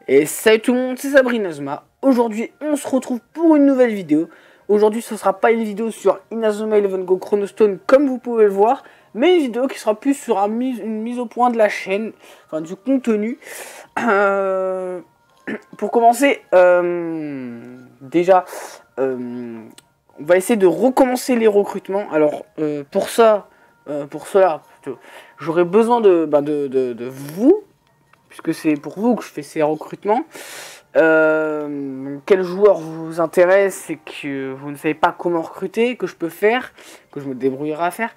Et salut tout le monde, c'est Sabrina Inazuma. Aujourd'hui, on se retrouve pour une nouvelle vidéo. Aujourd'hui, ce sera pas une vidéo sur Inazuma Eleven Go Chronostone comme vous pouvez le voir, mais une vidéo qui sera plus sur une mise au point de la chaîne, enfin du contenu. Pour commencer, déjà, on va essayer de recommencer les recrutements. Alors, pour cela, j'aurai besoin de vous, puisque c'est pour vous que je fais ces recrutements. Quel joueur vous intéresse et que vous ne savez pas comment recruter, que je peux faire, que je me débrouillerai à faire.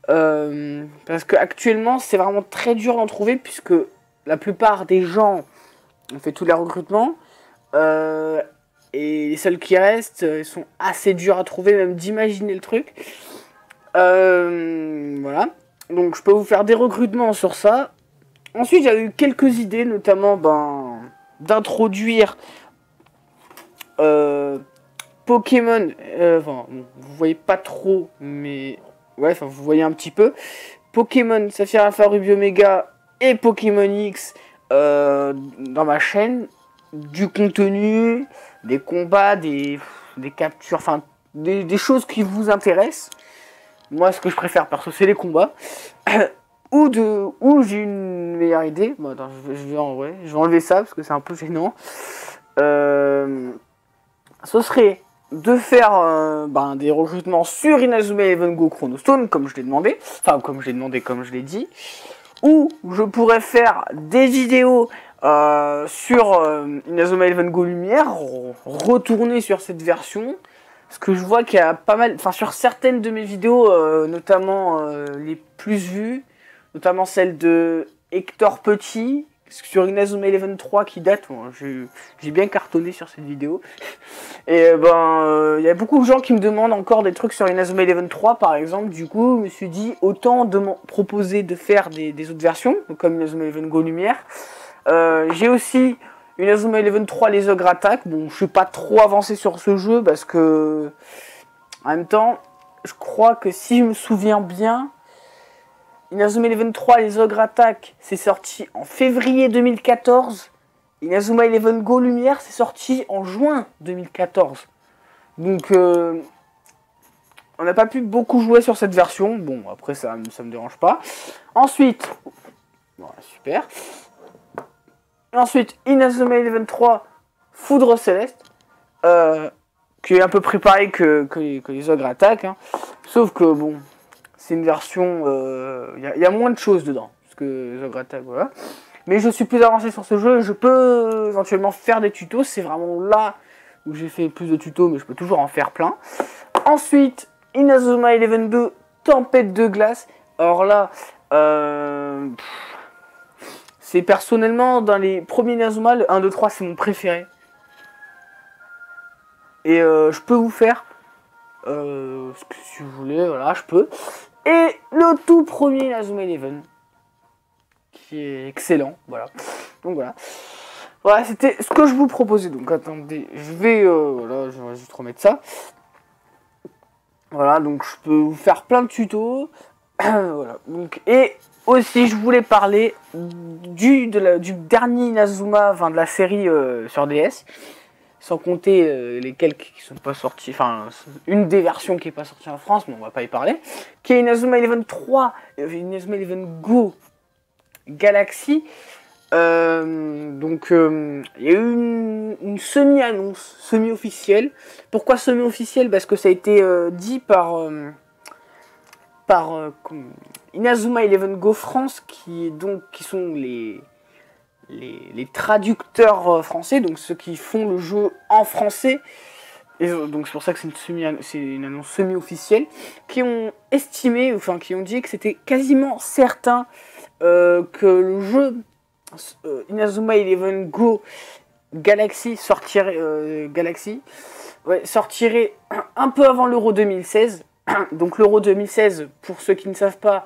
Parce que actuellement c'est vraiment très dur d'en trouver, puisque la plupart des gens ont fait tous les recrutements. Et les seuls qui restent, ils sont assez durs à trouver, même d'imaginer le truc. Voilà. Donc je peux vous faire des recrutements sur ça. Ensuite, j'ai eu quelques idées, notamment d'introduire Pokémon. Enfin, vous voyez pas trop, mais ouais, enfin vous voyez un petit peu. Pokémon Saphir Alpha Ruby Omega et Pokémon X dans ma chaîne. Du contenu, des combats, des captures, enfin des choses qui vous intéressent. Moi, ce que je préfère perso, c'est les combats. Ou j'ai une meilleure idée. Bon, attends, je vais enlever ça parce que c'est un peu gênant. Ce serait de faire des recrutements sur Inazuma Eleven Go Chronostone, comme je l'ai demandé. Enfin, comme je l'ai dit. Ou je pourrais faire des vidéos sur Inazuma Eleven Go Lumière, retourner sur cette version. Parce que je vois qu'il y a pas mal, enfin sur certaines de mes vidéos, notamment les plus vues, notamment celle de Hector Petit, sur Inazuma Eleven 3 qui date, bon, j'ai bien cartonné sur cette vidéo. Et il y a beaucoup de gens qui me demandent encore des trucs sur Inazuma Eleven 3 par exemple. Du coup, je me suis dit, autant proposer de faire des autres versions, comme Inazuma Eleven Go Lumière. J'ai aussi Inazuma Eleven 3 les Ogre Attack. Bon, je suis pas trop avancé sur ce jeu parce que, en même temps, je crois que si je me souviens bien, Inazuma Eleven 3 les Ogre Attack, c'est sorti en février 2014. Inazuma Eleven Go Lumière, c'est sorti en juin 2014. Donc, on n'a pas pu beaucoup jouer sur cette version. Bon, après, ça me dérange pas. Ensuite, voilà, super. Ensuite, Inazuma Eleven 3 Foudre Céleste, qui est un peu préparé que les Ogre Attack, hein. Sauf que, bon, c'est une version... y a moins de choses dedans, parce que les Ogre Attack, voilà. Mais je suis plus avancé sur ce jeu, je peux éventuellement faire des tutos, c'est vraiment là où j'ai fait plus de tutos, mais je peux toujours en faire plein. Ensuite, Inazuma Eleven 2 Tempête de glace. Alors là, c'est personnellement, dans les premiers Inazuma, le 1, 2, 3, c'est mon préféré. Et je peux vous faire, ce que si vous voulez, voilà, je peux. Et le tout premier Inazuma Eleven, qui est excellent, voilà. Donc voilà. Voilà, c'était ce que je vous proposais. Donc attendez, voilà, je vais juste remettre ça. Voilà, donc je peux vous faire plein de tutos. Voilà, donc, et aussi je voulais parler du dernier Inazuma, enfin de la série sur DS. Sans compter les quelques qui sont pas sortis, enfin une des versions qui est pas sortie en France, mais on va pas y parler. Qui est Inazuma Eleven 3, Inazuma Eleven Go Galaxy. Donc il y a eu une semi-annonce, semi-officielle. Pourquoi semi-officielle? Parce que ça a été dit par Inazuma Eleven Go France, qui sont les traducteurs français, donc ceux qui font le jeu en français. Et donc c'est pour ça que c'est une annonce semi-officielle, qui ont estimé, enfin qui ont dit que c'était quasiment certain que le jeu Inazuma Eleven Go Galaxy sortirait un peu avant l'Euro 2016. Donc l'Euro 2016, pour ceux qui ne savent pas,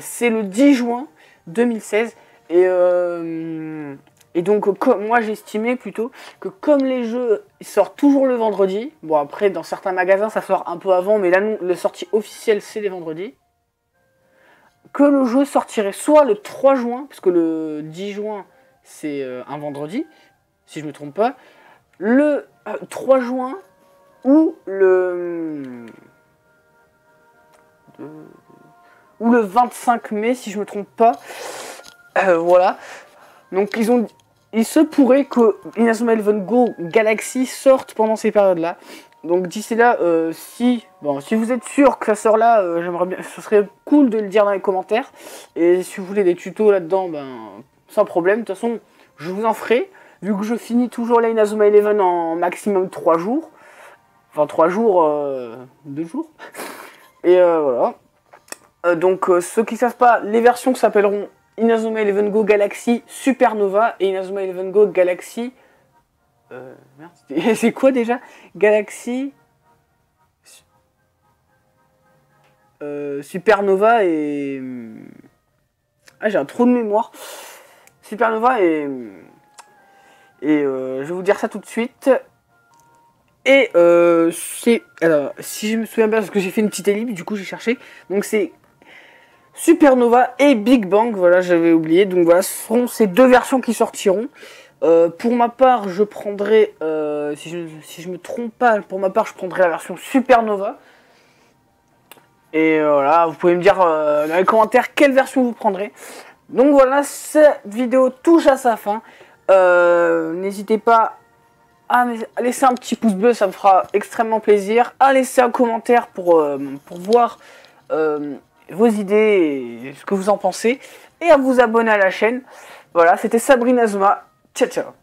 c'est le 10 juin 2016. Et donc moi j'estimais plutôt que comme les jeux sortent toujours le vendredi, bon après dans certains magasins ça sort un peu avant, mais la sortie officielle c'est les vendredis, que le jeu sortirait soit le 3 juin, parce que le 10 juin c'est un vendredi, si je me trompe pas, le 3 juin ou le 25 mai, si je me trompe pas. Voilà. Donc il se pourrait que Inazuma Eleven Go Galaxy sorte pendant ces périodes-là. Donc d'ici là, si vous êtes sûr que ça sort là, j'aimerais bien, ce serait cool de le dire dans les commentaires. Et si vous voulez des tutos là-dedans, sans problème. De toute façon, je vous en ferai. Vu que je finis toujours la Inazuma Eleven en maximum 3 jours. Enfin 3 jours, 2 jours. Et voilà. Donc ceux qui ne savent pas, les versions s'appelleront Inazuma Eleven Go Galaxy Supernova et Inazuma Eleven Go Galaxy... merde, c'est quoi déjà? Galaxy... Supernova et... Ah, j'ai un trou de mémoire. Supernova et... je vais vous dire ça tout de suite. Et alors, si je me souviens bien, parce que j'ai fait une petite ellipse, du coup j'ai cherché. Donc c'est Supernova et Big Bang, voilà, j'avais oublié. Donc voilà, ce seront ces deux versions qui sortiront. Pour ma part, je prendrai, si je me trompe pas, pour ma part, je prendrai la version Supernova. Et voilà, vous pouvez me dire dans les commentaires quelle version vous prendrez. Donc voilà, cette vidéo touche à sa fin. N'hésitez pas à laisser un petit pouce bleu, ça me fera extrêmement plaisir. À laisser un commentaire pour voir vos idées et ce que vous en pensez. Et à vous abonner à la chaîne. Voilà, c'était Sabrina Zuma. Ciao, ciao.